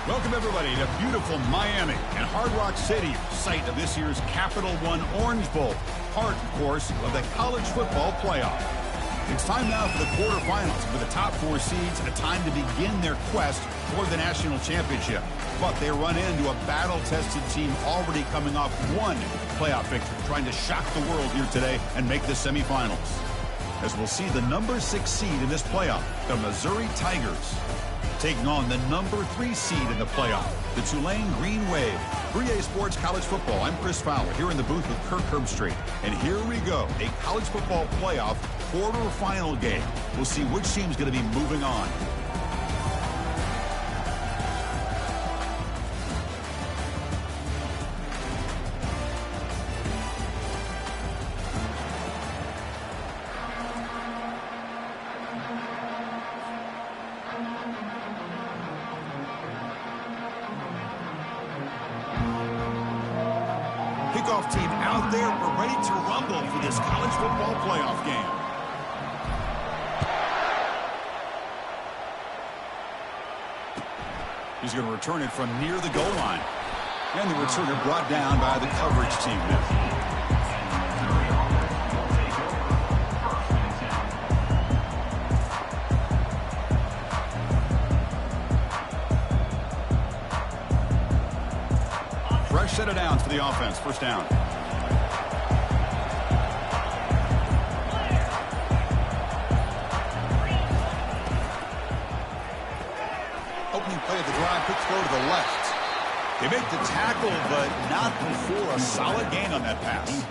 Welcome, everybody, to beautiful Miami and Hard Rock Stadium, site of this year's Capital One Orange Bowl, part, of course, of the college football playoff. It's time now for the quarterfinals, with the top 4 seeds, a time to begin their quest for the national championship. But they run into a battle-tested team already coming off one playoff victory, trying to shock the world here today and make the semifinals. As we'll see the number 6 seed in this playoff, the Missouri Tigers, taking on the number 3 seed in the playoff, the Tulane Green Wave. 3A Sports College Football. I'm Chris Fowler here in the booth with Kirk Herbstreit. And here we go, a college football playoff quarterfinal game. We'll see which team's going to be moving on. Kickoff team out there. We're ready to rumble for this college football playoff game. He's going to return it from near the goal line. And the returner brought down by the coverage team now. Fresh set of downs for the offense. First down. Opening play of the drive, quick throw to the left. They make the tackle, but not before a solid gain on that pass.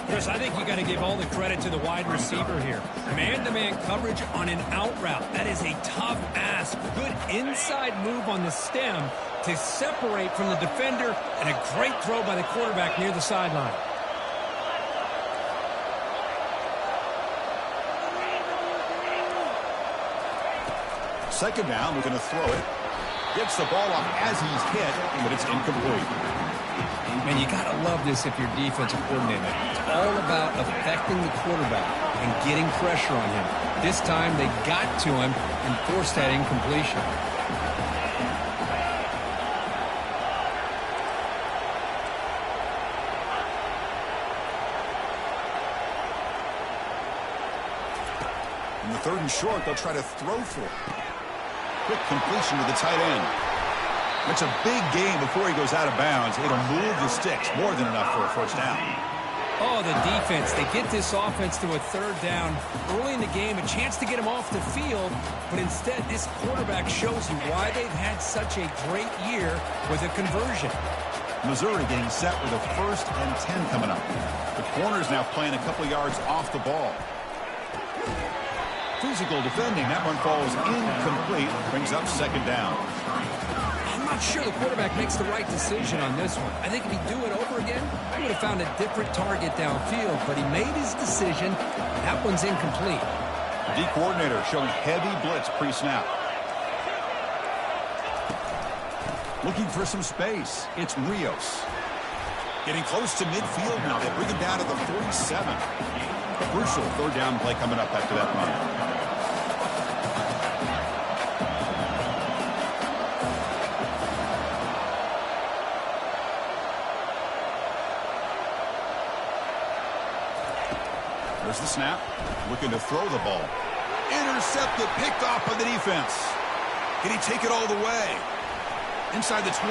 Chris, I think you got to give all the credit to the wide receiver here. Man-to-man coverage on an out route. That is a tough ask. Good inside move on the stem to separate from the defender, and a great throw by the quarterback near the sideline. Second down, we're going to throw it. Gets the ball off as he's hit, but it's incomplete. Man, you got to love this if you're defensive coordinator. It's all about affecting the quarterback and getting pressure on him. This time they got to him and forced that incompletion. In the third and short, they'll try to throw for it. Quick completion to the tight end. It's a big game before he goes out of bounds. It'll move the sticks. More than enough for a first down. Oh, the defense. They get this offense to a third down early in the game, a chance to get him off the field, but instead this quarterback shows you why they've had such a great year with a conversion. Missouri getting set with a 1st and 10 coming up. The corner's now playing a couple yards off the ball. Physical defending. That one falls incomplete. Brings up second down. I'm not sure the quarterback makes the right decision on this one. I think if he'd do it over again, he would have found a different target downfield, but he made his decision. That one's incomplete. The D coordinator showing heavy blitz pre-snap. Looking for some space. It's Rios. Getting close to midfield now. They bring him down to the 47. A crucial third down play coming up after that run. There's the snap. Looking to throw the ball. Intercepted, picked off by the defense. Can he take it all the way? Inside the 20.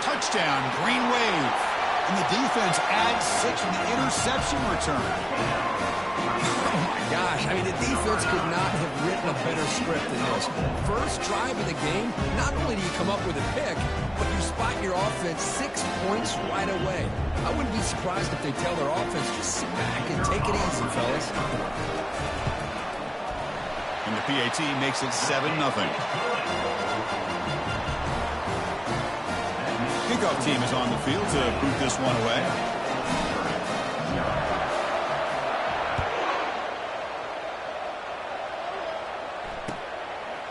Touchdown, Green Wave. And the defense adds 6 from the interception return. Oh, my gosh. I mean, the defense could not have written a better script than this. First drive of the game, not only do you come up with a pick, but you spot your offense 6 points right away. I wouldn't be surprised if they tell their offense, just sit back and take it easy, fellas. And the PAT makes it 7-0. Kickoff team is on the field to boot this one away.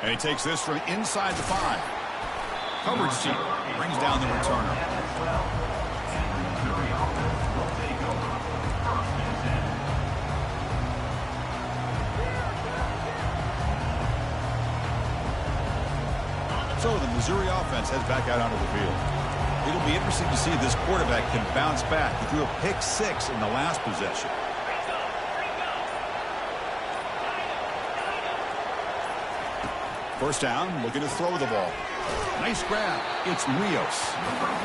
And he takes this from inside the 5. Coverage team brings down the returner. So the Missouri offense heads back out onto the field. It'll be interesting to see if this quarterback can bounce back. He threw a pick-6 in the last possession. First down, looking to throw the ball. Nice grab. It's Rios.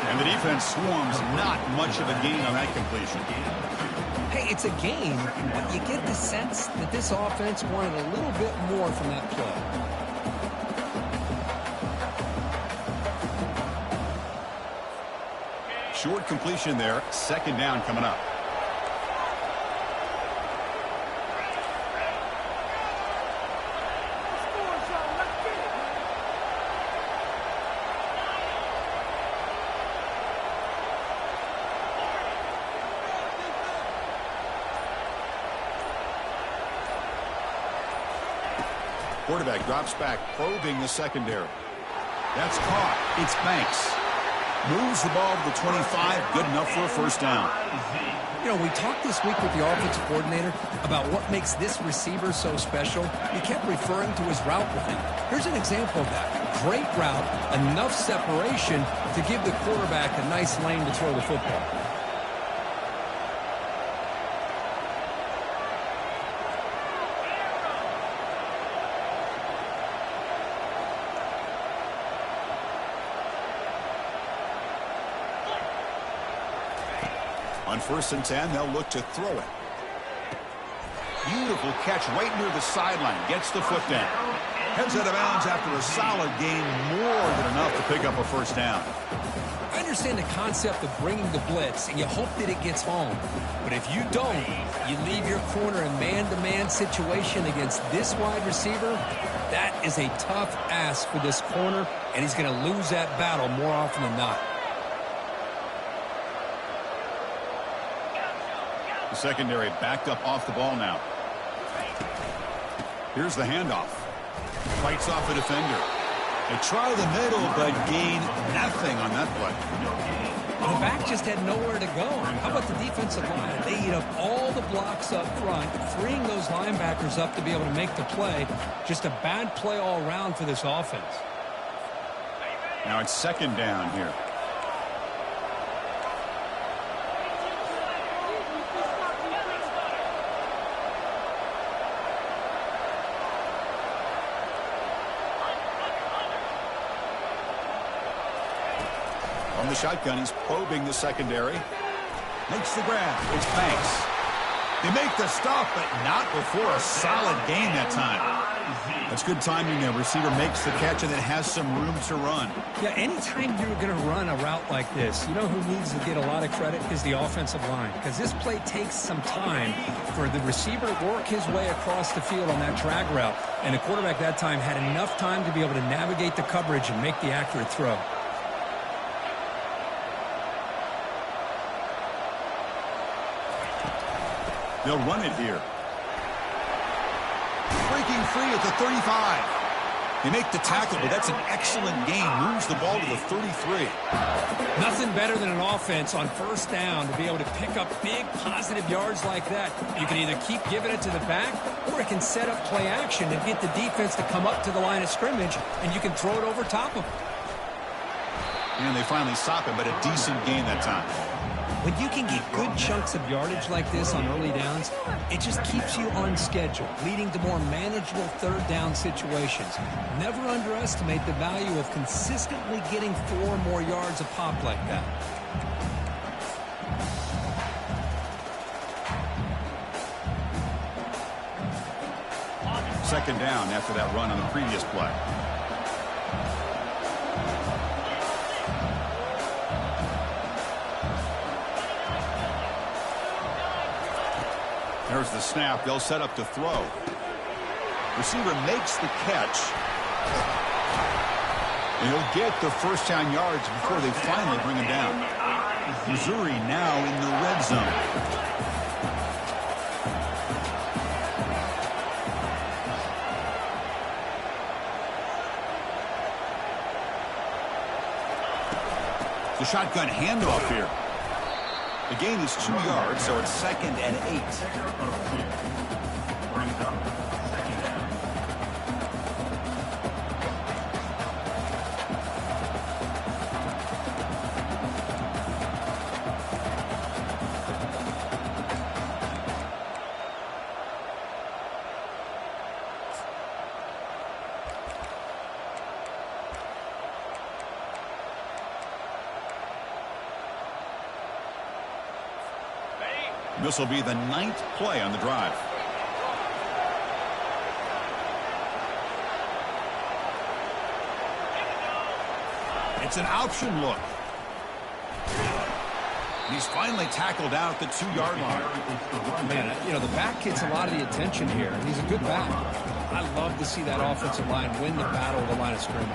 And the defense swarms. Not much of a gain on that completion. Hey, it's a gain, but you get the sense that this offense wanted a little bit more from that play. Short completion there. Second down coming up. Quarterback drops back, probing the secondary. That's caught. It's Banks. Moves the ball to the 25. Good enough for a first down. You know, we talked this week with the offensive coordinator about what makes this receiver so special. He kept referring to his route running. Here's an example of that. Great route, enough separation to give the quarterback a nice lane to throw the football. On 1st and 10, they'll look to throw it. Beautiful catch right near the sideline. Gets the foot down. Heads out of bounds after a solid gain, more than enough to pick up a first down. I understand the concept of bringing the blitz, and you hope that it gets home. But if you don't, you leave your corner in man-to-man situation against this wide receiver. That is a tough ask for this corner, and he's going to lose that battle more often than not. The secondary backed up off the ball now. Here's the handoff. Fights off a defender. They try the middle, but gain nothing on that play. The back just had nowhere to go. How about the defensive line? They eat up all the blocks up front, freeing those linebackers up to be able to make the play. Just a bad play all around for this offense. Now it's second down here. From the shotgun, he's probing the secondary. Makes the grab. It's Banks. They make the stop, but not before a solid gain that time. That's good timing there. Receiver makes the catch and then has some room to run. Yeah, anytime you're going to run a route like this, you know who needs to get a lot of credit is the offensive line. Because this play takes some time for the receiver to work his way across the field on that drag route. And the quarterback that time had enough time to be able to navigate the coverage and make the accurate throw. They'll run it here. Breaking free at the 35. They make the tackle, but that's an excellent gain. Moves the ball to the 33. Nothing better than an offense on first down to be able to pick up big positive yards like that. You can either keep giving it to the back, or it can set up play action and get the defense to come up to the line of scrimmage, and you can throw it over top of them. And they finally stop him, but a decent gain that time. When you can get good chunks of yardage like this on early downs, it just keeps you on schedule, leading to more manageable third down situations. Never underestimate the value of consistently getting 4 or more yards a pop like that. Second down after that run on the previous play. There's the snap. They'll set up to throw. Receiver makes the catch. And he'll get the first down yards before they finally bring him down. Missouri now in the red zone. The shotgun handoff here. The gain is 2 yards, so it's 2nd and 8. This will be the 9th play on the drive. It's an option look. He's finally tackled out at the 2-yard line. Man, you know, the back gets a lot of the attention here, and he's a good back. I love to see that offensive line win the battle of the line of scrimmage.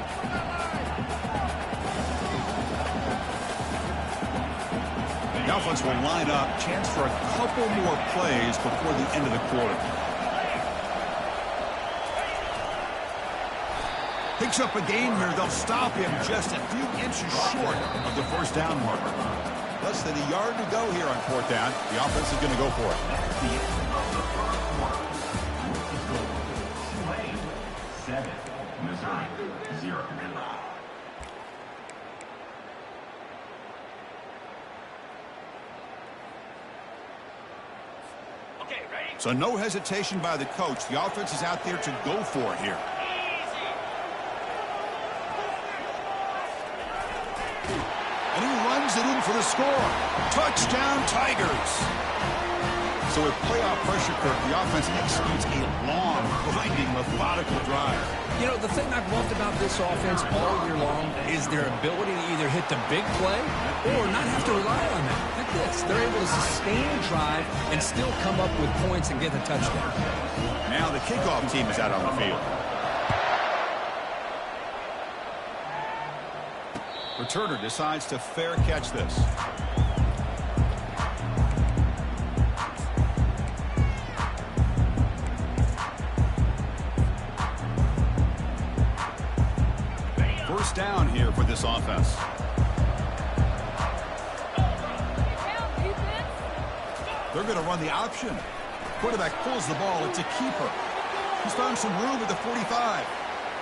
The offense will line up. Chance for a couple more plays before the end of the quarter. Picks up a gain here. They'll stop him just a few inches short of the first down marker. Less than a yard to go here on 4th down. The offense is going to go for it. 7, Missouri, 0. So no hesitation by the coach. The offense is out there to go for it here. And he runs it in for the score. Touchdown, Tigers. So with playoff pressure, Kirk, the offense executes a long, grinding, methodical drive. You know, the thing I've loved about this offense all year long is their ability to either hit the big play or not have to rely on that. Like this. They're able to sustain a drive and still come up with points and get the touchdown. Now the kickoff team is out on the field. Returner decides to fair catch this. First down here for this offense. They're going to run the option. Quarterback pulls the ball. It's a keeper. He's found some room at the 45.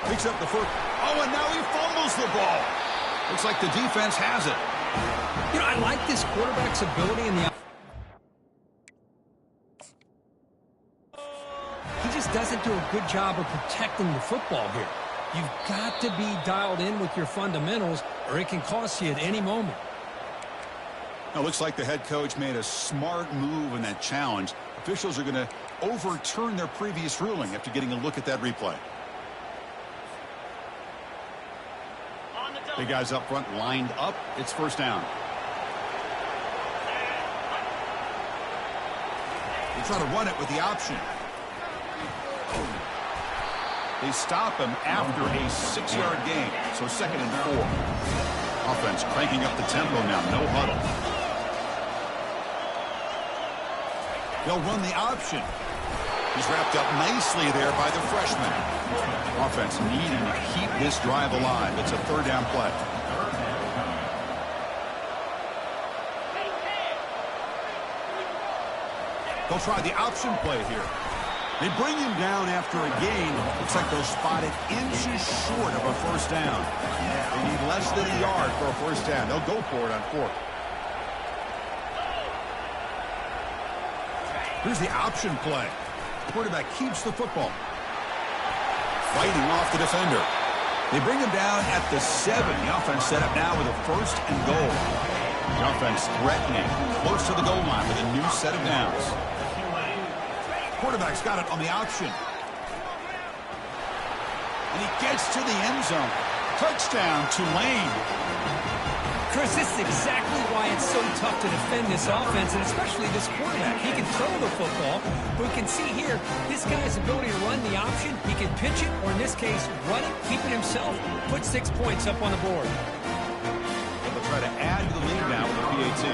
Picks up the first. Oh, and now he fumbles the ball. Looks like the defense has it. You know, I like this quarterback's ability in the... He just doesn't do a good job of protecting the football here. You've got to be dialed in with your fundamentals, or it can cost you at any moment. Now, looks like the head coach made a smart move in that challenge. Officials are going to overturn their previous ruling after getting a look at that replay. The guys up front lined up. It's first down. They try to run it with the option. They stop him after a 6-yard gain. So 2nd and 4. Offense cranking up the tempo now. No huddle. They'll run the option. He's wrapped up nicely there by the freshman. Offense needing to keep this drive alive. It's a 3rd down play. They'll try the option play here. They bring him down after a gain. Looks like they'll spot it inches short of a first down. They need less than a yard for a first down. They'll go for it on 4th. Here's the option play. Quarterback keeps the football. Fighting off the defender. They bring him down at the 7. The offense set up now with a 1st and goal. The offense threatening, close to the goal line with a new set of downs. Quarterback's got it on the option. And he gets to the end zone. Touchdown, Tulane. Chris, this is exactly why it's so tough to defend this offense, and especially this quarterback. He can throw the football, but we can see here, this guy's ability to run the option, he can pitch it, or in this case, run it, keep it himself, put 6 points up on the board. And they'll try to add to the lead now with the PAT.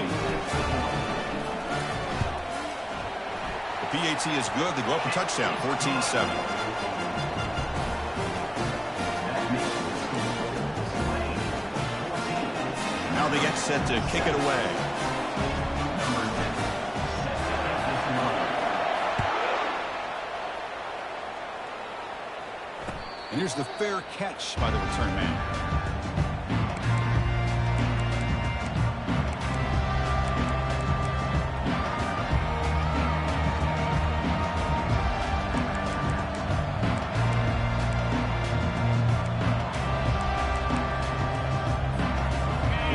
The PAT is good. They go up a touchdown, 14-7. Now they get set to kick it away. And here's the fair catch by the return man.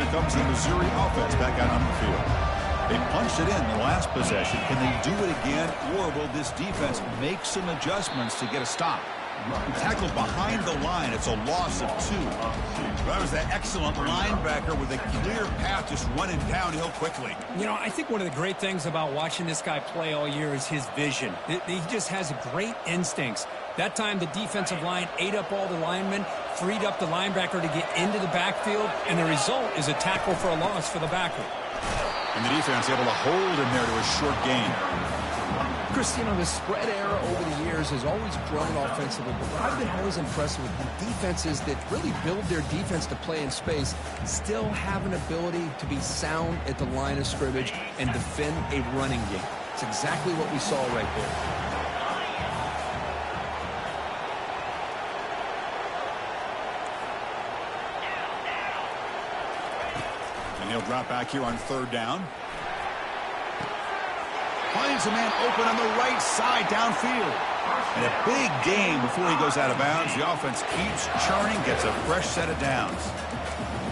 Comes the Missouri offense back out on the field. They punched it in the last possession. Can they do it again, or will this defense make some adjustments to get a stop? Tackled behind the line. It's a loss of 2. That was that excellent linebacker with a clear path just running downhill quickly. You know, I think one of the great things about watching this guy play all year is his vision. He just has great instincts. That time, the defensive line ate up all the linemen, freed up the linebacker to get into the backfield, and the result is a tackle for a loss for the backer. And the defense able to hold him there to a short gain. Chris, you know, the spread era over the years has always grown offensively, but what I've been always impressed with defenses that really build their defense to play in space still have an ability to be sound at the line of scrimmage and defend a running game. It's exactly what we saw right there. And he'll drop back here on 3rd down. Finds a man open on the right side downfield. And a big gain before he goes out of bounds. The offense keeps churning, gets a fresh set of downs.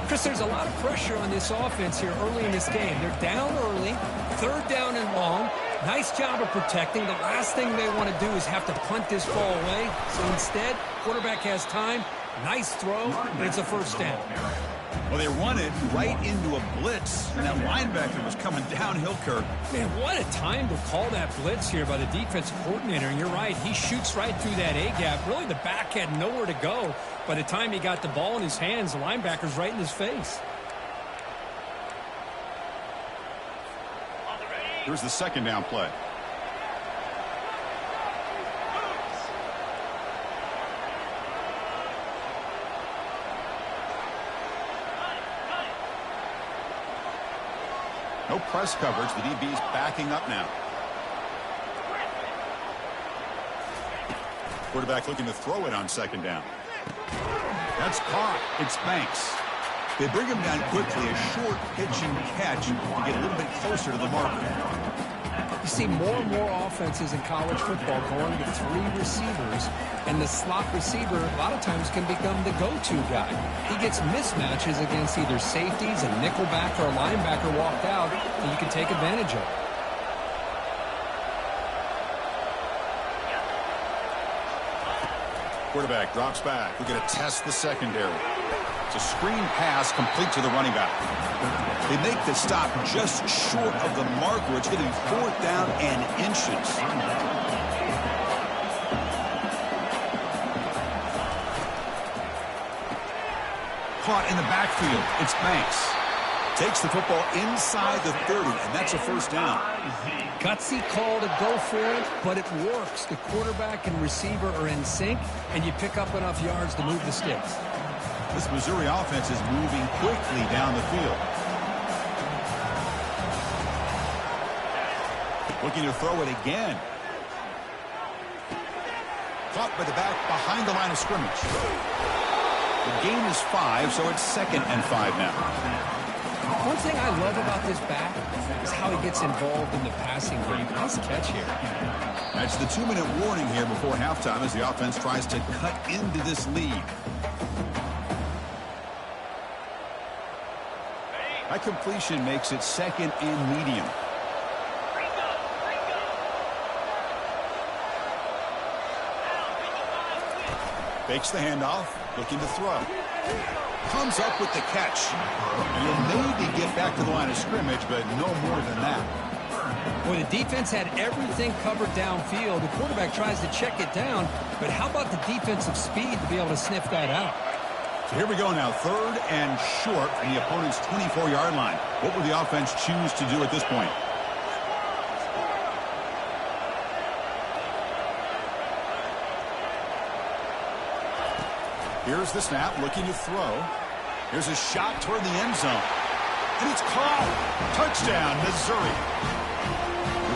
Chris, there's a lot of pressure on this offense here early in this game. They're down early, 3rd down and long. Nice job of protecting. The last thing they want to do is have to punt this ball away. So instead, quarterback has time. Nice throw, and it's a 1st down. Well, they run it right into a blitz, and that linebacker was coming downhill, Kirk. Man, what a time to call that blitz here by the defensive coordinator. And you're right, he shoots right through that A-gap. Really, the back had nowhere to go. By the time he got the ball in his hands, the linebacker's right in his face. Here's the 2nd down play. No press coverage. The DB's backing up now. Quarterback looking to throw it on 2nd down. That's caught. It's Banks. They bring him down quickly. A short pitch and catch to get a little bit closer to the marker. You see more and more offenses in college football going to 3 receivers, and the slot receiver a lot of times can become the go-to guy. He gets mismatches against either safeties, a nickelback, or a linebacker walked out, and you can take advantage of it. Quarterback drops back. We're going to test the secondary. It's a screen pass complete to the running back. They make the stop just short of the marker. It's going to be 4th down and inches. Caught in the backfield. It's Banks. Takes the football inside the 30, and that's a 1st down. Gutsy call to go for it, but it works. The quarterback and receiver are in sync, and you pick up enough yards to move the sticks. This Missouri offense is moving quickly down the field. Looking to throw it again. Caught by the back behind the line of scrimmage. The gain is 5, so it's 2nd and 5 now. One thing I love about this back is how he gets involved in the passing game. Nice catch here. That's the 2-minute warning here before halftime as the offense tries to cut into this lead. That completion makes it 2nd and medium. Fakes the handoff, looking to throw. Comes up with the catch. And he'll maybe get back to the line of scrimmage, but no more than that. Well, the defense had everything covered downfield. The quarterback tries to check it down, but how about the defensive speed to be able to sniff that out? So here we go now, 3rd and short from the opponent's 24-yard line. What will the offense choose to do at this point? Here's the snap, looking to throw. Here's a shot toward the end zone. And it's caught. Touchdown, Missouri.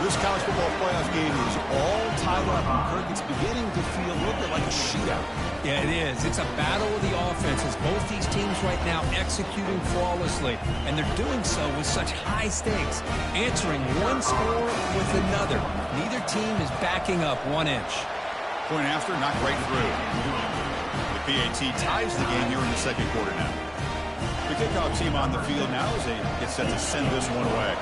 This college football playoff game is all tied up. Kirk, it's beginning to feel a little bit like a shootout. Yeah, it is. It's a battle of the offenses. Both these teams right now executing flawlessly, and they're doing so with such high stakes, answering one score with another. Neither team is backing up 1 inch. Point after, not right through. The PAT ties the game here in the 2nd quarter now. The kickoff team on the field now as they get set to send this one away.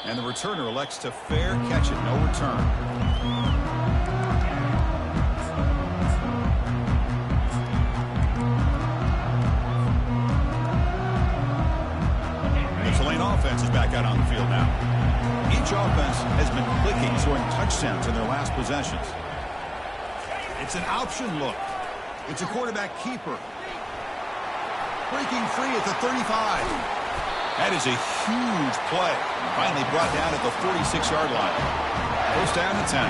And the returner elects to fair catch it, no return. The Tulane offense is back out on the field now. Each offense has been clicking, scoring touchdowns in their last possessions. It's an option look. It's a quarterback keeper. Breaking free at the 35. That is a huge play. Finally brought down at the 46-yard line. First down and 10.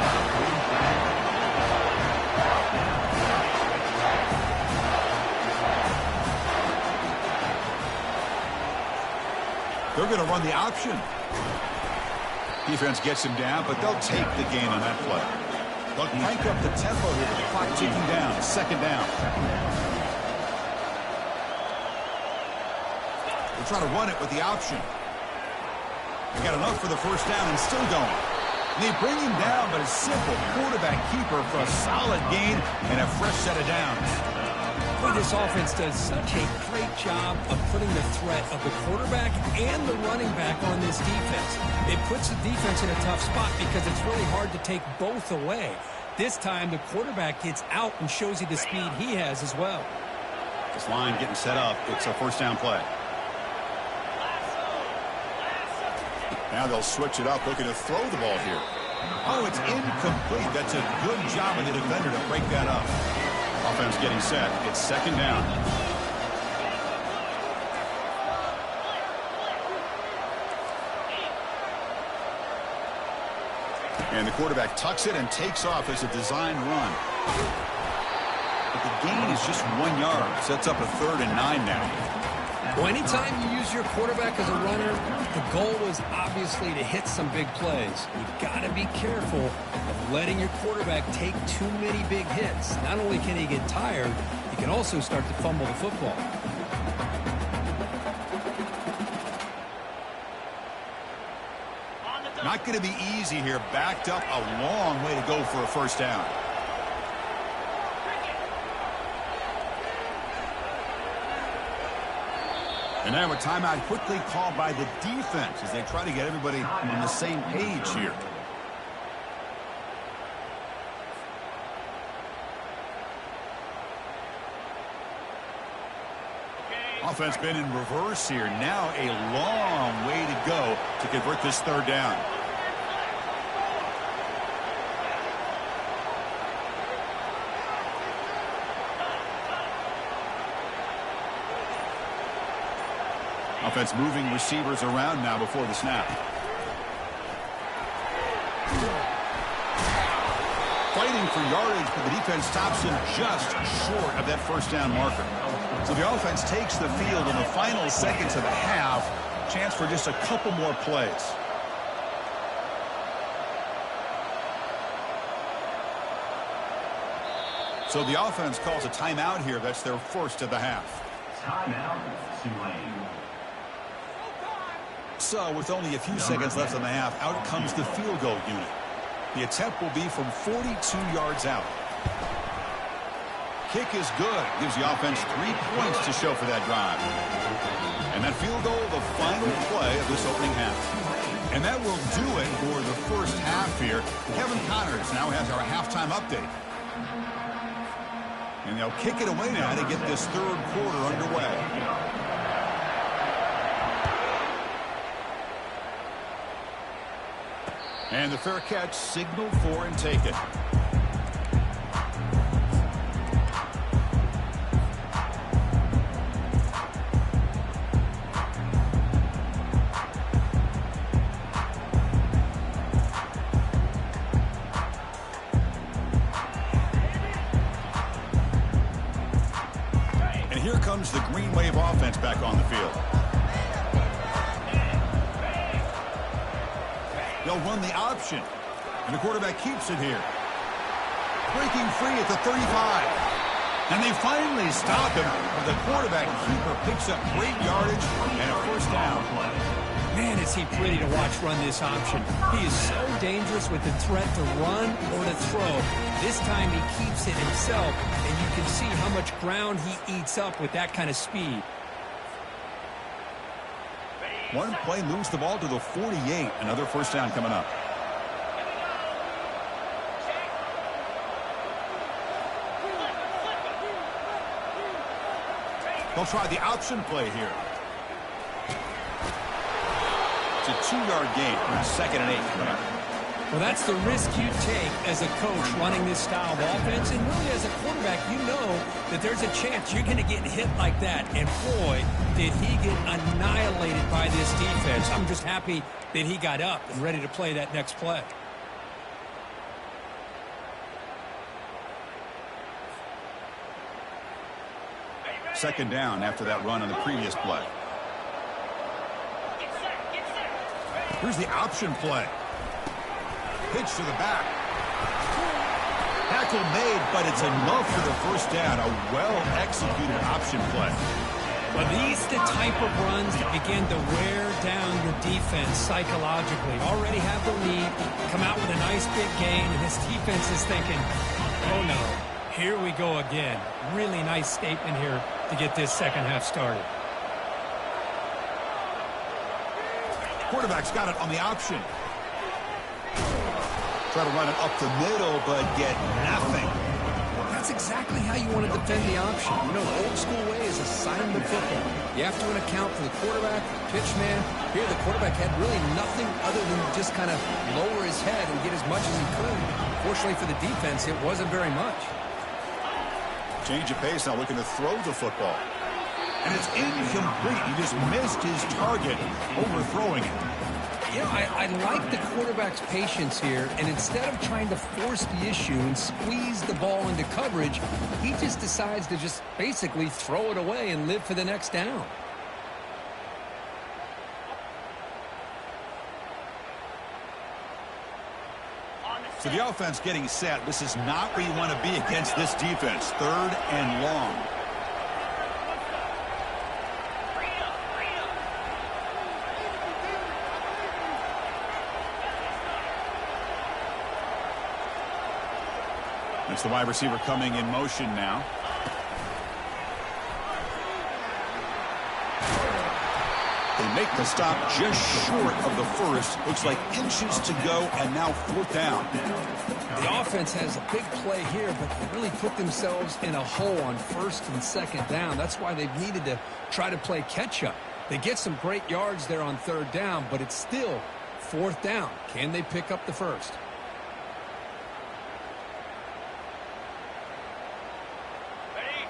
They're going to run the option. Defense gets him down, but they'll take the gain on that play. They'll crank up the tempo here with the clock ticking down. Second down. They're trying to run it with the option. They got enough for the first down and still going. And they bring him down, but a simple quarterback keeper for a solid gain and a fresh set of downs. Boy, this offense does such a great job of putting the threat of the quarterback and the running back on this defense. It puts the defense in a tough spot because it's really hard to take both away. This time, the quarterback gets out and shows you the speed he has as well. This line getting set up. It's a first down play. Now they'll switch it up, looking to throw the ball here. Oh, it's incomplete. That's a good job of the defender to break that up. Offense getting set. It's second down. And the quarterback tucks it and takes off as a designed run. But the gain is just 1 yard. Sets up a 3rd and 9 now. Well, anytime you use your quarterback as a runner, the goal is obviously to hit some big plays. You've got to be careful of letting your quarterback take too many big hits. Not only can he get tired, he can also start to fumble the football. Not going to be easy here. Backed up, a long way to go for a first down. And now a timeout quickly called by the defense as they try to get everybody on the same page here. Offense been in reverse here. Now a long way to go to convert this third down. Offense moving receivers around now before the snap. Fighting for yardage, but the defense stops him just short of that first down marker. So the offense takes the field in the final seconds of the half. Chance for just a couple more plays. So the offense calls a timeout here. That's their first of the half. Timeout, Tulane. So with only a few seconds left in the half, out comes the field goal unit. The attempt will be from 42 yards out. Kick is good. Gives the offense 3 points to show for that drive. And that field goal, the final play of this opening half. And that will do it for the first half here. Kevin Connors now has our halftime update. And they'll kick it away now to get this third quarter underway. And the fair catch signaled for and taken. And here comes the Green Wave offense back on the field. They'll run the option, and the quarterback keeps it here. Breaking free at the 35. And they finally stop him, but the quarterback keeper picks up great yardage and a first down. Man, is he pretty to watch run this option. He is so dangerous with the threat to run or to throw. This time he keeps it himself, and you can see how much ground he eats up with that kind of speed. One play moves the ball to the 48. Another first down coming up. They'll try the option play here. It's a 2-yard gain. 2nd and 8 coming up. Well, that's the risk you take as a coach running this style of offense. And really, as a quarterback, you know that there's a chance you're going to get hit like that. And boy, did he get annihilated by this defense. I'm just happy that he got up and ready to play that next play. Second down after that run on the previous play. Here's the option play. Pitch to the back. Tackle made, but it's enough for the first down. A well-executed option play. But these the type of runs that begin to wear down your defense psychologically. Already have the lead, come out with a nice big gain, and this defense is thinking, oh no, here we go again. Really nice statement here to get this second half started. Quarterback's got it on the option. Try to run it up the middle, but get nothing. That's exactly how you want to defend the option. You know, the old school way is assign the football. You have to account for the quarterback, the pitch man. Here, the quarterback had really nothing other than just kind of lower his head and get as much as he could. Fortunately for the defense, it wasn't very much. Change of pace now, looking to throw the football. And it's incomplete. He just missed his target, overthrowing it. You know, I like the quarterback's patience here, and instead of trying to force the issue and squeeze the ball into coverage, he just decides to just basically throw it away and live for the next down. So the offense getting set. This is not where you want to be against this defense. 3rd and long. It's the wide receiver coming in motion now. They make the stop just short of the first. Looks like inches to go, and now 4th down. The offense has a big play here, but they really put themselves in a hole on 1st and 2nd down. That's why they've needed to try to play catch-up. They get some great yards there on 3rd down, but it's still 4th down. Can they pick up the first?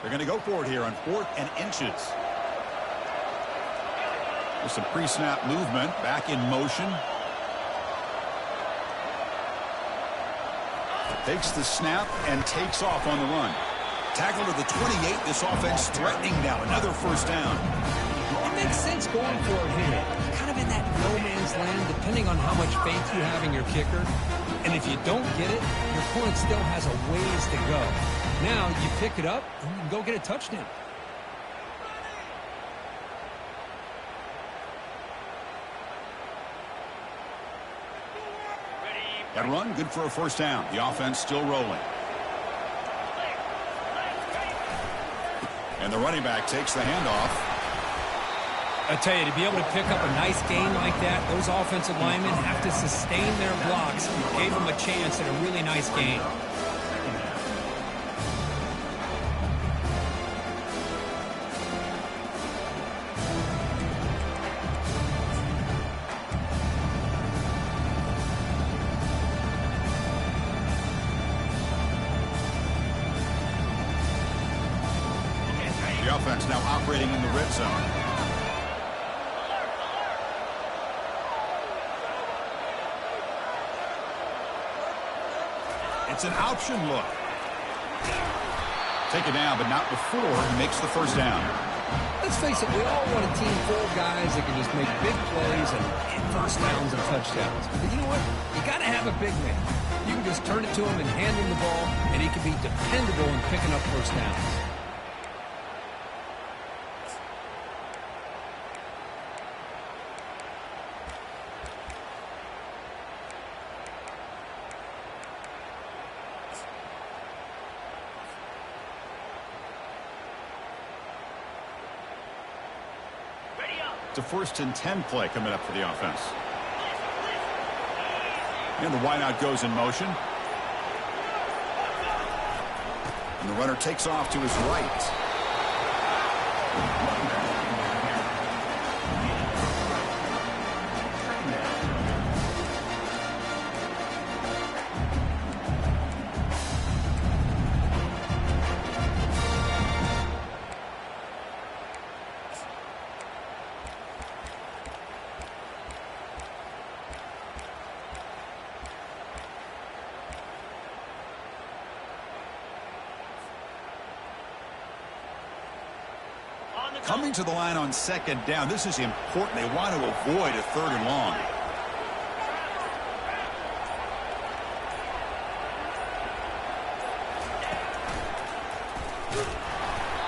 They're going to go for it here on 4th and inches. There's some pre-snap movement. Back in motion. Takes the snap and takes off on the run. Tackle to the 28. This offense threatening now. Another first down. It makes sense going for it here. Kind of in that no man's land, depending on how much faith you have in your kicker. And if you don't get it, your opponent still has a ways to go. Now you pick it up and you can go get a touchdown. That run, good for a first down. The offense still rolling. And the running back takes the handoff. I tell you, to be able to pick up a nice gain like that, those offensive linemen have to sustain their blocks. Gave them a chance at a really nice gain. The offense now operating in the red zone. It's an option look. Take it down, but not before he makes the first down. Let's face it, we all want a team full of guys that can just make big plays and get first downs and touchdowns. But you know what? You got to have a big man. You can just turn it to him and hand him the ball, and he can be dependable in picking up first downs. It's a 1st and 10 play coming up for the offense. And the wideout goes in motion. And the runner takes off to his right. Coming to the line on 2nd down. This is important. They want to avoid a 3rd and long.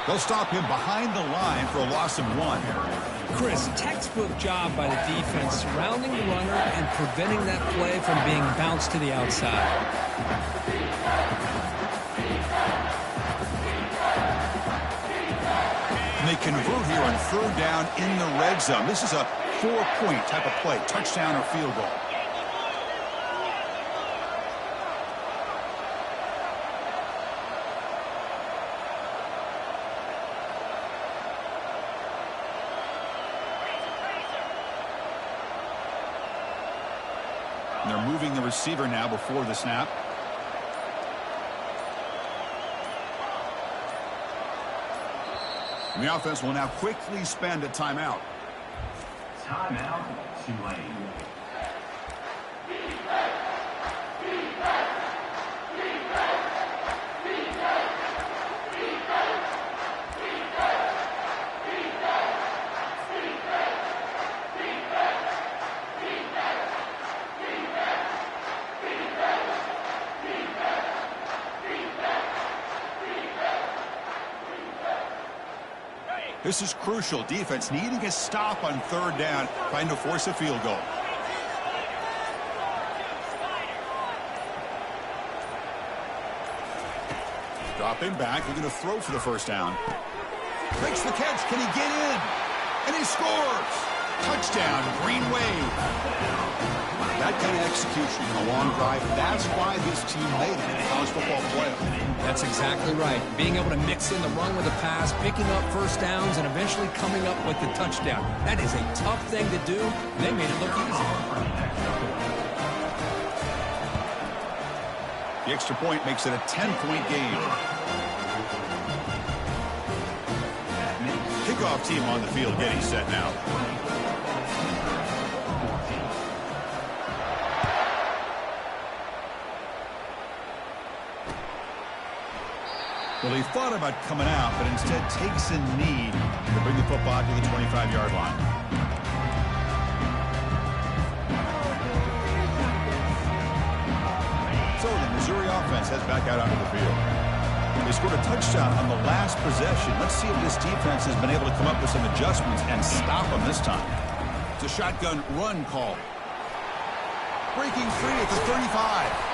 They'll stop him behind the line for a loss of 1. Chris, textbook job by the defense surrounding the runner and preventing that play from being bounced to the outside. And they convert here on 3rd down in the red zone. This is a 4-point type of play, touchdown or field goal. And they're moving the receiver now before the snap. And the offense will now quickly spend a timeout. Timeout, Tulane. This is crucial. Defense needing a stop on 3rd down, trying to force a field goal. Dropping back, looking to throw for the 1st down. Makes the catch. Can he get in? And he scores! Touchdown, Green Wave. That kind of execution in a long drive, that's why this team made it in the college football playoff. That's exactly right. Being able to mix in the run with the pass, picking up 1st downs, and eventually coming up with the touchdown. That is a tough thing to do, and they made it look easy. The extra point makes it a 10-point game. Kickoff team on the field getting set now. Well, he thought about coming out, but instead takes a knee to bring the football to the 25-yard line. So the Missouri offense heads back out onto the field. They scored a touchdown on the last possession. Let's see if this defense has been able to come up with some adjustments and stop them this time. It's a shotgun run call. Breaking free at the 35.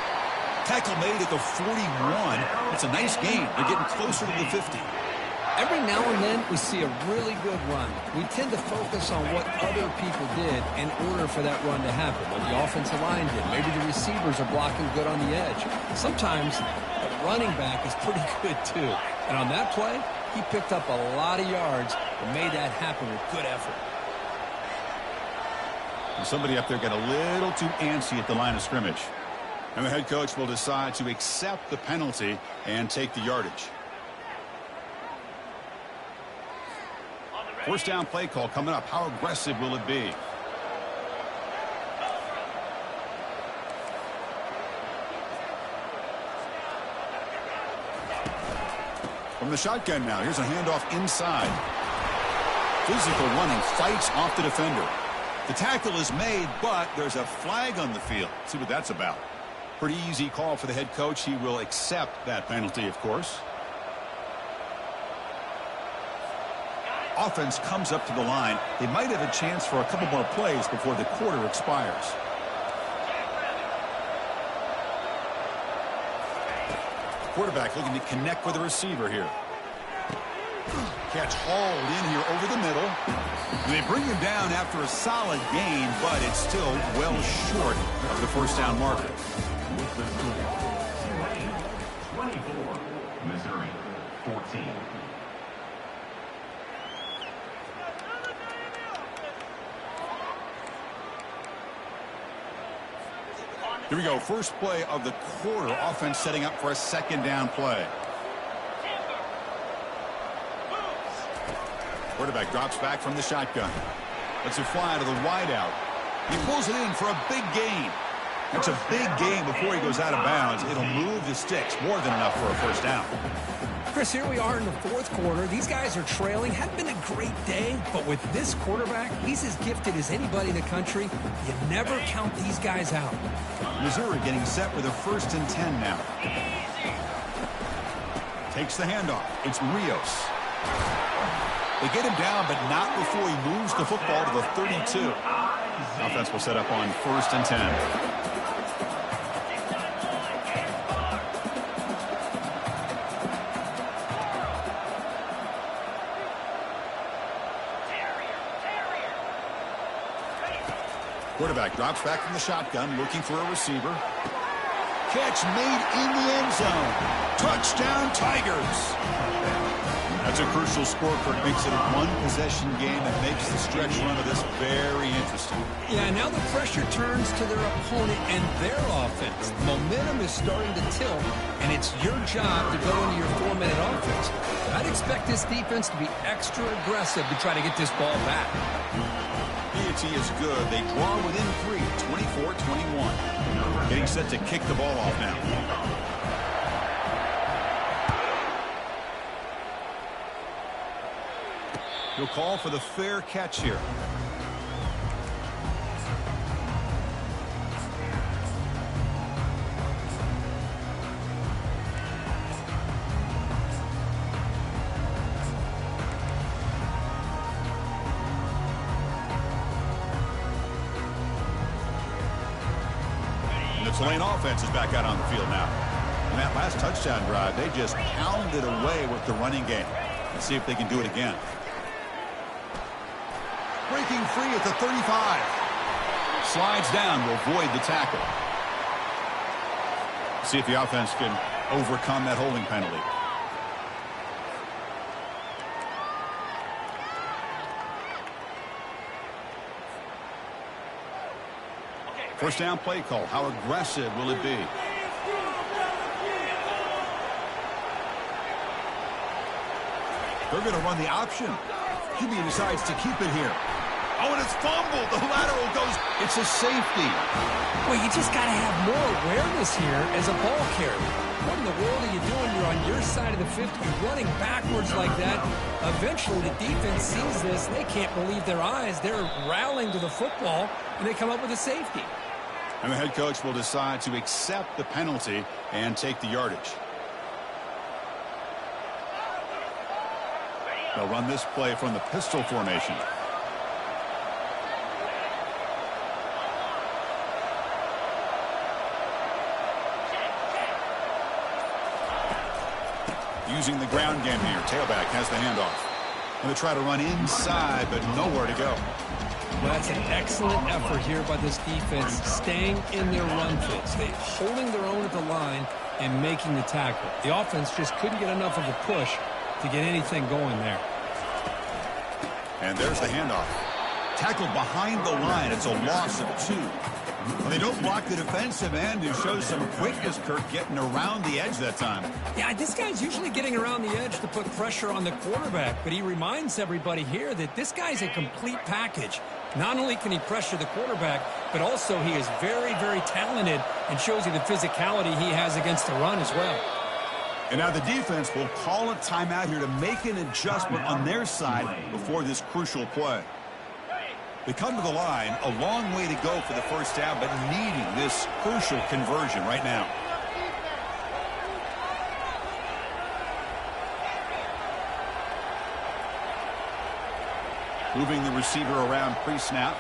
Tackle made at the 41. It's a nice gain. They're getting closer to the 50. Every now and then, we see a really good run. We tend to focus on what other people did in order for that run to happen. What the offensive line did. Maybe the receivers are blocking good on the edge. Sometimes, the running back is pretty good, too. And on that play, he picked up a lot of yards and made that happen with good effort. And somebody up there got a little too antsy at the line of scrimmage. And the head coach will decide to accept the penalty and take the yardage. 1st down play call coming up. How aggressive will it be? From the shotgun now. Here's a handoff inside. Physical running, fights off the defender. The tackle is made, but there's a flag on the field. Let's see what that's about. Pretty easy call for the head coach. He will accept that penalty, of course. Offense comes up to the line. They might have a chance for a couple more plays before the quarter expires. Quarterback looking to connect with the receiver here. Catch hauled in here over the middle. And they bring him down after a solid gain, but it's still well short of the first down marker. With the score, Tulane 24, Missouri 14. Here we go. First play of the quarter. Offense setting up for a second down play. Quarterback drops back from the shotgun. Lets it fly to the wideout. He pulls it in for a big gain. That's a big gain before he goes out of bounds. It'll move the sticks. More than enough for a first down. Chris, here we are in the fourth quarter. These guys are trailing. Hadn't been a great day, but with this quarterback, he's as gifted as anybody in the country. You never count these guys out. Missouri getting set with a 1st and 10 now. Takes the handoff. It's Rios. They get him down, but not before he moves the football to the 32. Offense will set up on 1st and 10. Quarterback drops back from the shotgun, looking for a receiver. Catch made in the end zone. Touchdown, Tigers. That's a crucial score, Kirk. Makes it a one-possession game and makes the stretch run of this very interesting. Yeah, now the pressure turns to their opponent and their offense. Momentum is starting to tilt, and it's your job to go into your 4-minute offense. I'd expect this defense to be extra aggressive to try to get this ball back. P&T is good. They draw within 3, 24-21. Getting set to kick the ball off now. He'll call for the fair catch here. And the Tulane offense is back out on the field now. And that last touchdown drive, they just pounded away with the running game. Let's see if they can do it again. Breaking free at the 35. Slides down to avoid the tackle. See if the offense can overcome that holding penalty. First down play call. How aggressive will it be? They're going to run the option. QB decides to keep it here. Oh, and it's fumbled. The lateral goes. It's a safety. Well, you just got to have more awareness here as a ball carrier. What in the world are you doing? You're on your side of the 50. You're running backwards like that. Eventually, the defense sees this. They can't believe their eyes. They're rallying to the football, and they come up with a safety. And the head coach will decide to accept the penalty and take the yardage. They'll run this play from the pistol formation. Using the ground game here. Tailback has the handoff. And they try to run inside, but nowhere to go. Well, that's an excellent effort here by this defense, staying in their run fits. They holding their own at the line and making the tackle. The offense just couldn't get enough of a push to get anything going there. And there's the handoff. Tackled behind the line. It's a loss of 2. Well, they don't block the defensive end who shows some quickness, Kirk, getting around the edge that time. Yeah, this guy's usually getting around the edge to put pressure on the quarterback, but he reminds everybody here that this guy's a complete package. Not only can he pressure the quarterback, but also he is very, very talented and shows you the physicality he has against the run as well. And now the defense will call a timeout here to make an adjustment on their side before this crucial play. They come to the line, a long way to go for the first down, but needing this crucial conversion right now. Moving the receiver around pre-snap.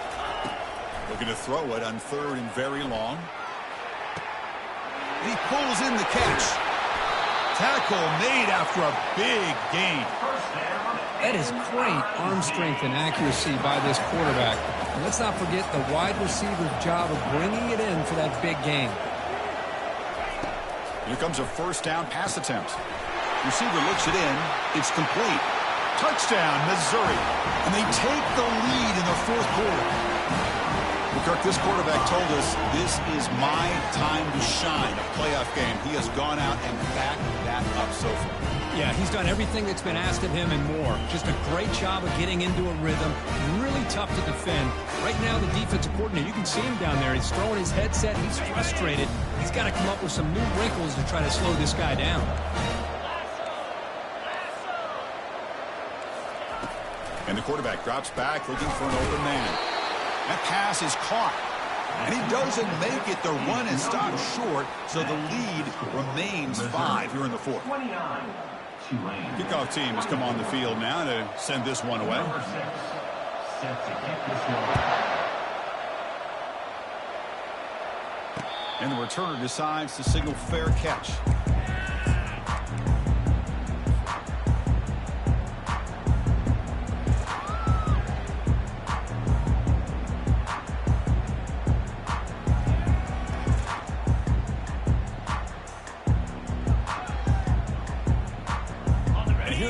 Looking to throw it on 3rd and very long. And he pulls in the catch. Tackle made after a big gain. First down, That is great arm strength and accuracy by this quarterback. And let's not forget the wide receiver's job of bringing it in for that big game. Here comes a first down pass attempt. Receiver looks it in. It's complete. Touchdown, Missouri. And they take the lead in the fourth quarter. Well, Kirk, this quarterback told us this is my time to shine, a playoff game. He has gone out and backed that up so far. Yeah, he's done everything that's been asked of him and more. Just a great job of getting into a rhythm. Really tough to defend. Right now, the defensive coordinator, you can see him down there. He's throwing his headset. He's frustrated. He's got to come up with some new wrinkles to try to slow this guy down. And the quarterback drops back looking for an open man. That pass is caught. And he doesn't make it. The run is stopped short, so the lead remains 5 here in the fourth. Kickoff team has come on the field now to send this one away. And the returner decides to signal fair catch.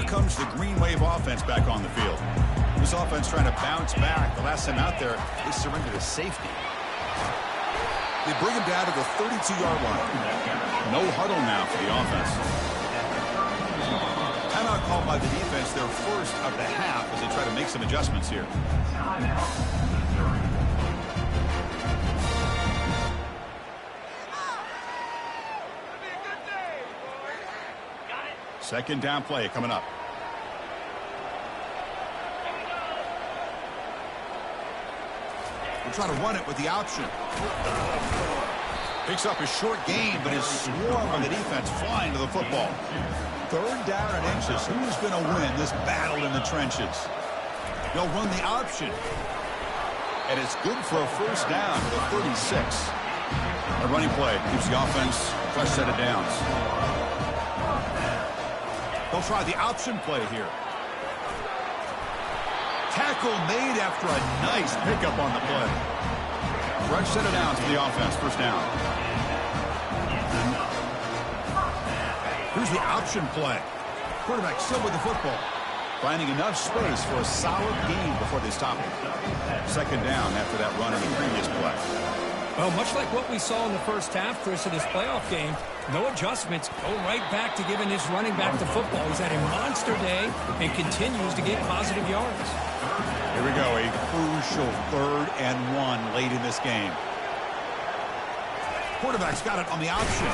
Comes the Green Wave offense back on the field. This offense trying to bounce back. The last time out there, they surrendered a safety. They bring him down to the 32-yard line. No huddle now for the offense. Timeout called by the defense, their first of the half as they try to make some adjustments here. Second down play coming up. We'll try to run it with the option. Picks up a short gain, but his swarm of the defense flying to the football. Third down and inches. Who's going to win this battle in the trenches? They'll run the option. And it's good for a first down to the 36. A running play keeps the offense fresh set of downs. They'll try the option play here. Tackle made after a nice pickup on the play. Fresh set of downs for the offense. First down. Here's the option play. Quarterback still with the football. Finding enough space for a solid gain before they stop it. Second down after that run in the previous play. Well, much like what we saw in the first half, Chris, of this playoff game, no adjustments. Go right back to giving his running back the football. He's had a monster day and continues to get positive yards. Here we go, a crucial 3rd and 1 late in this game. Quarterback's got it on the option.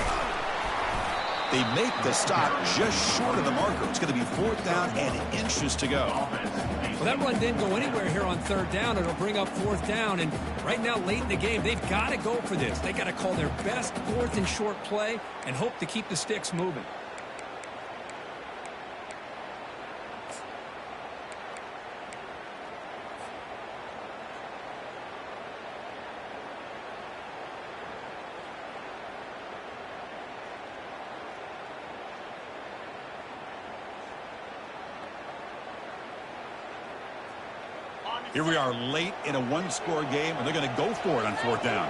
They make the stop just short of the marker. It's going to be 4th down and inches to go. Well, that run didn't go anywhere here on 3rd down. It'll bring up 4th down. And right now, late in the game, they've got to go for this. They've got to call their best 4th and short play and hope to keep the sticks moving. Here we are late in a one-score game, and they're going to go for it on 4th down.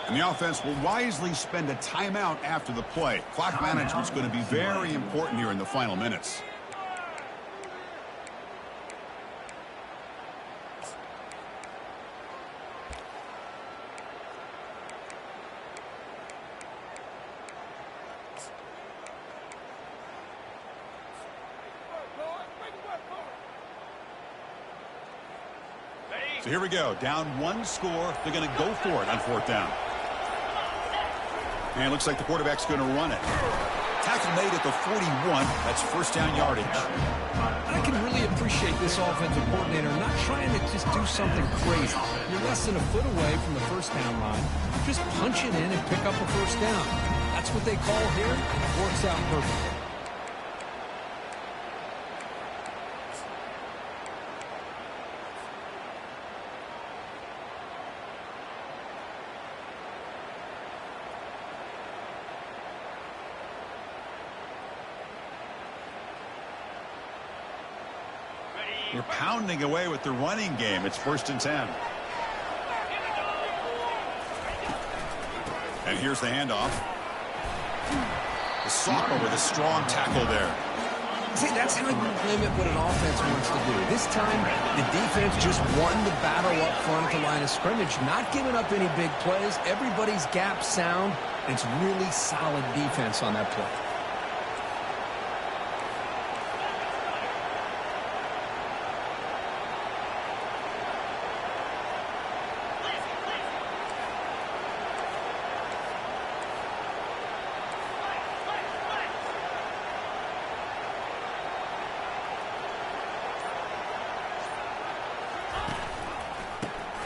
And the offense will wisely spend a timeout after the play. Clock management's going to be very important here in the final minutes. So here we go. Down 1 score. They're going to go for it on 4th down. And it looks like the quarterback's going to run it. Tackle made at the 41. That's first down yardage. I can really appreciate this offensive coordinator not trying to just do something crazy. You're less than a foot away from the first down line. Just punch it in and pick up a first down. That's what they call here. It works out perfectly. You're pounding away with the running game. It's 1st and 10. And here's the handoff. The Sopper with a strong tackle there. See, that's how you limit what an offense wants to do. This time, the defense just won the battle up front at the line of scrimmage, not giving up any big plays. Everybody's gap sound. It's really solid defense on that play.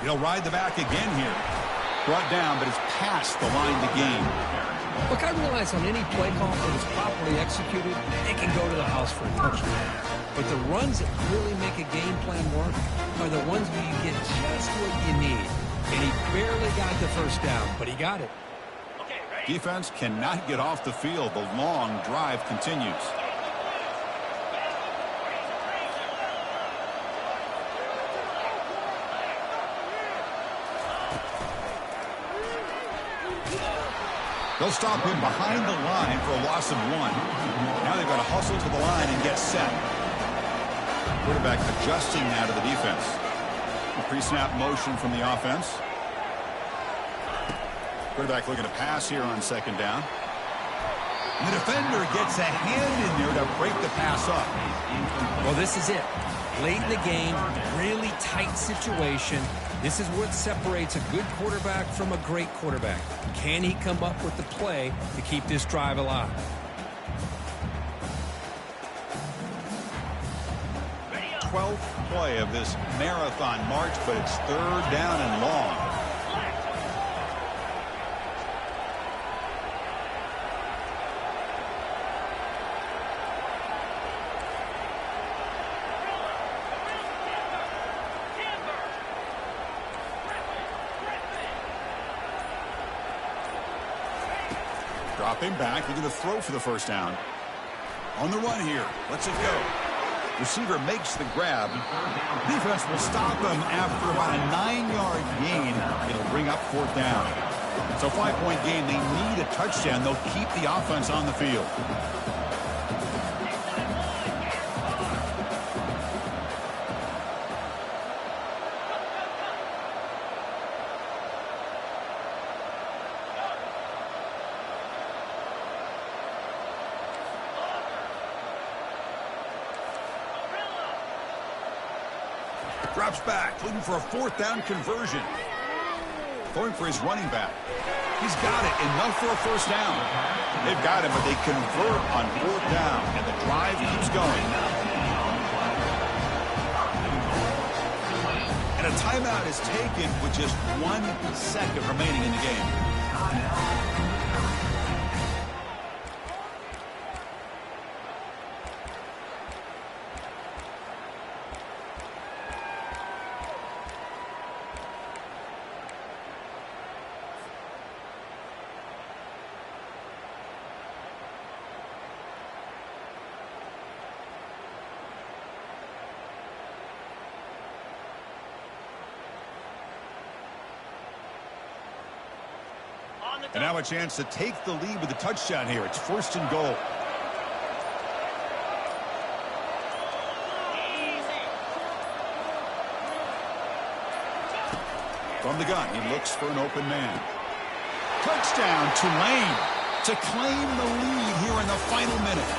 He'll ride the back again here. Brought down, but it's past the line to gain. Look, I realize on any play call that is properly executed, it can go to the house for a touchdown. But the runs that really make a game plan work are the ones where you get just what you need. And he barely got the first down, but he got it. Defense cannot get off the field. The long drive continues. They'll stop him behind the line for a loss of 1. Now they've got to hustle to the line and get set. Quarterback adjusting now to the defense. A pre-snap motion from the offense. Quarterback looking to pass here on 2nd down. And the defender gets a hand in there to break the pass up. Well, this is it. Late in the game, really tight situation. This is what separates a good quarterback from a great quarterback. Can he come up with the play to keep this drive alive? The 12th play of this marathon march, but it's 3rd down and long. Dropping back, looking to throw for the 1st down. On the run here, lets it go. Receiver makes the grab. Defense will stop him after about a 9-yard gain. It'll bring up 4th down. So 5-point game, they need a touchdown. They'll keep the offense on the field. Drops back, looking for a 4th down conversion. Throwing for his running back. He's got it, enough for a 1st down. They've got him, but they convert on 4th down, and the drive keeps going. And a timeout is taken with just 1 second remaining in the game. And now a chance to take the lead with a touchdown here. It's 1st and goal. From the gun, he looks for an open man. Touchdown, Tulane, to claim the lead here in the final minute.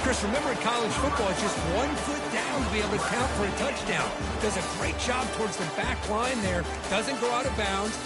Chris, remember in college football, it's just 1 foot down to be able to count for a touchdown. Does a great job towards the back line there. Doesn't go out of bounds.